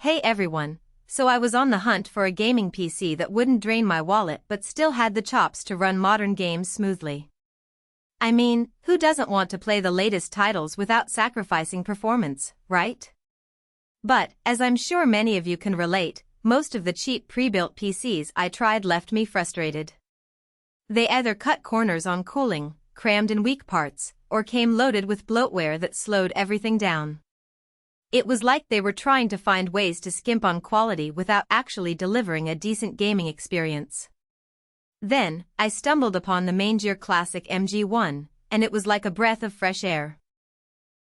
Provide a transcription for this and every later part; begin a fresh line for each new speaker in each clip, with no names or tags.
Hey everyone, so I was on the hunt for a gaming PC that wouldn't drain my wallet but still had the chops to run modern games smoothly. I mean, who doesn't want to play the latest titles without sacrificing performance, right? But, as I'm sure many of you can relate, most of the cheap pre-built PCs I tried left me frustrated. They either cut corners on cooling, crammed in weak parts, or came loaded with bloatware that slowed everything down. It was like they were trying to find ways to skimp on quality without actually delivering a decent gaming experience. Then, I stumbled upon the MAINGEAR Classic MG-1, and it was like a breath of fresh air.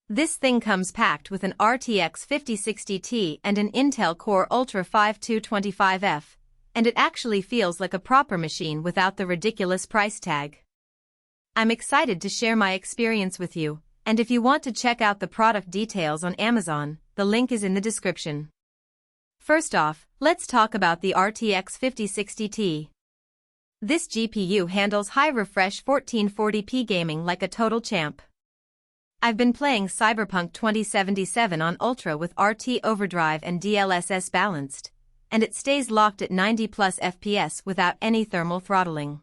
This thing comes packed with an RTX 5060 Ti and an Intel Core Ultra 5225F, and it actually feels like a proper machine without the ridiculous price tag. I'm excited to share my experience with you, and if you want to check out the product details on Amazon, the link is in the description. First off, let's talk about the RTX 5060 Ti. This GPU handles high refresh 1440p gaming like a total champ. I've been playing Cyberpunk 2077 on Ultra with RT Overdrive and DLSS balanced, and it stays locked at 90 plus FPS without any thermal throttling.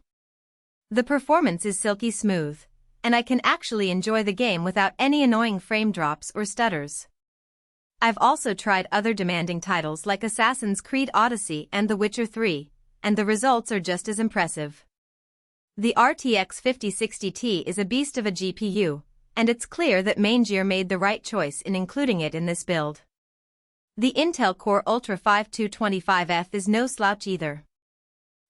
The performance is silky smooth, and I can actually enjoy the game without any annoying frame drops or stutters. I've also tried other demanding titles like Assassin's Creed Odyssey and The Witcher 3, and the results are just as impressive. The RTX 5060 Ti is a beast of a GPU, and it's clear that MAINGEAR made the right choice in including it in this build. The Intel Core Ultra 5225F is no slouch either.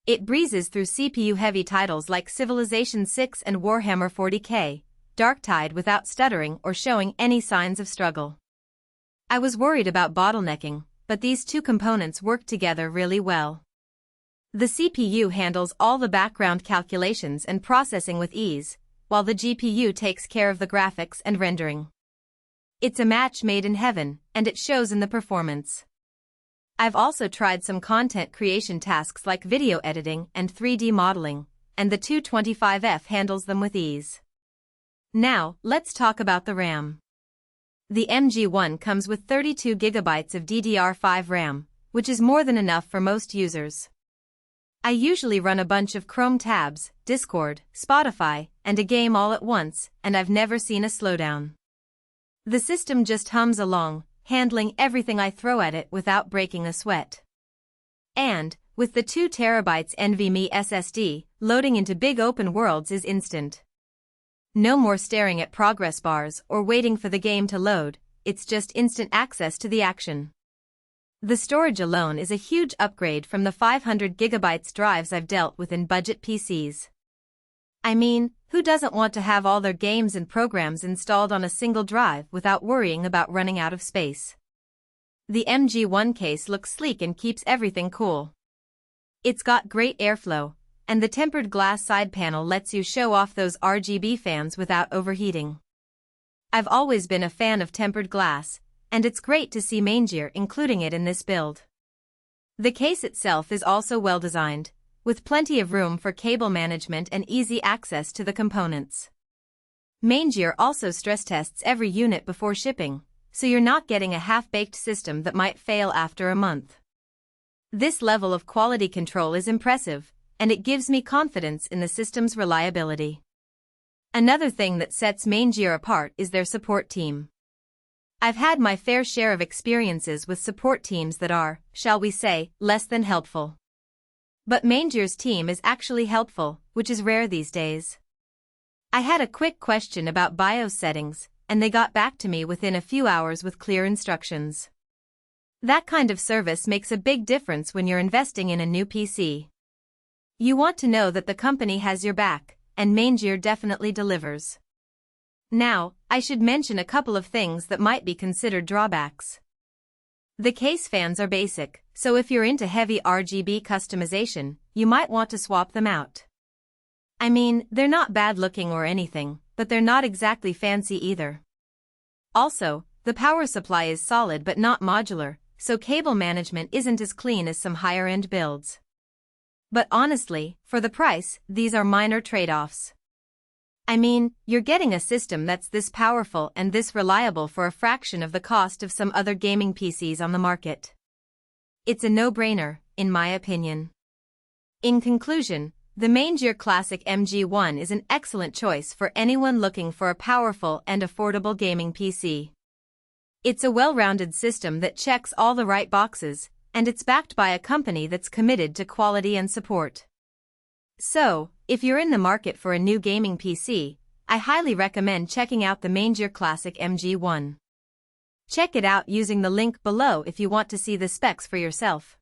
It breezes through CPU-heavy titles like Civilization VI and Warhammer 40k, Darktide without stuttering or showing any signs of struggle. I was worried about bottlenecking, but these two components work together really well. The CPU handles all the background calculations and processing with ease, while the GPU takes care of the graphics and rendering. It's a match made in heaven, and it shows in the performance. I've also tried some content creation tasks like video editing and 3D modeling, and the 225F handles them with ease. Now, let's talk about the RAM. The MG-1 comes with 32GB of DDR5 RAM, which is more than enough for most users. I usually run a bunch of Chrome tabs, Discord, Spotify, and a game all at once, and I've never seen a slowdown. The system just hums along, handling everything I throw at it without breaking a sweat. And, with the 2TB NVMe SSD, loading into big open worlds is instant. No more staring at progress bars or waiting for the game to load, it's just instant access to the action. The storage alone is a huge upgrade from the 500GB drives I've dealt with in budget PCs. I mean, who doesn't want to have all their games and programs installed on a single drive without worrying about running out of space? The MG-1 case looks sleek and keeps everything cool. It's got great airflow, and the tempered glass side panel lets you show off those RGB fans without overheating. I've always been a fan of tempered glass, and it's great to see MAINGEAR including it in this build. The case itself is also well designed, with plenty of room for cable management and easy access to the components. MAINGEAR also stress tests every unit before shipping, so you're not getting a half-baked system that might fail after a month. This level of quality control is impressive, and it gives me confidence in the system's reliability. Another thing that sets MAINGEAR apart is their support team. I've had my fair share of experiences with support teams that are, shall we say, less than helpful. But MAINGEAR's team is actually helpful, which is rare these days. I had a quick question about BIOS settings, and they got back to me within a few hours with clear instructions. That kind of service makes a big difference when you're investing in a new PC. You want to know that the company has your back, and MAINGEAR definitely delivers. Now, I should mention a couple of things that might be considered drawbacks. The case fans are basic, so if you're into heavy RGB customization, you might want to swap them out. I mean, they're not bad looking or anything, but they're not exactly fancy either. Also, the power supply is solid but not modular, so cable management isn't as clean as some higher-end builds. But honestly, for the price, these are minor trade-offs. I mean, you're getting a system that's this powerful and this reliable for a fraction of the cost of some other gaming PCs on the market. It's a no-brainer, in my opinion. In conclusion, the MAINGEAR Classic MG-1 is an excellent choice for anyone looking for a powerful and affordable gaming PC. It's a well-rounded system that checks all the right boxes, and it's backed by a company that's committed to quality and support. So, if you're in the market for a new gaming PC, I highly recommend checking out the MAINGEAR Classic MG-1. Check it out using the link below if you want to see the specs for yourself.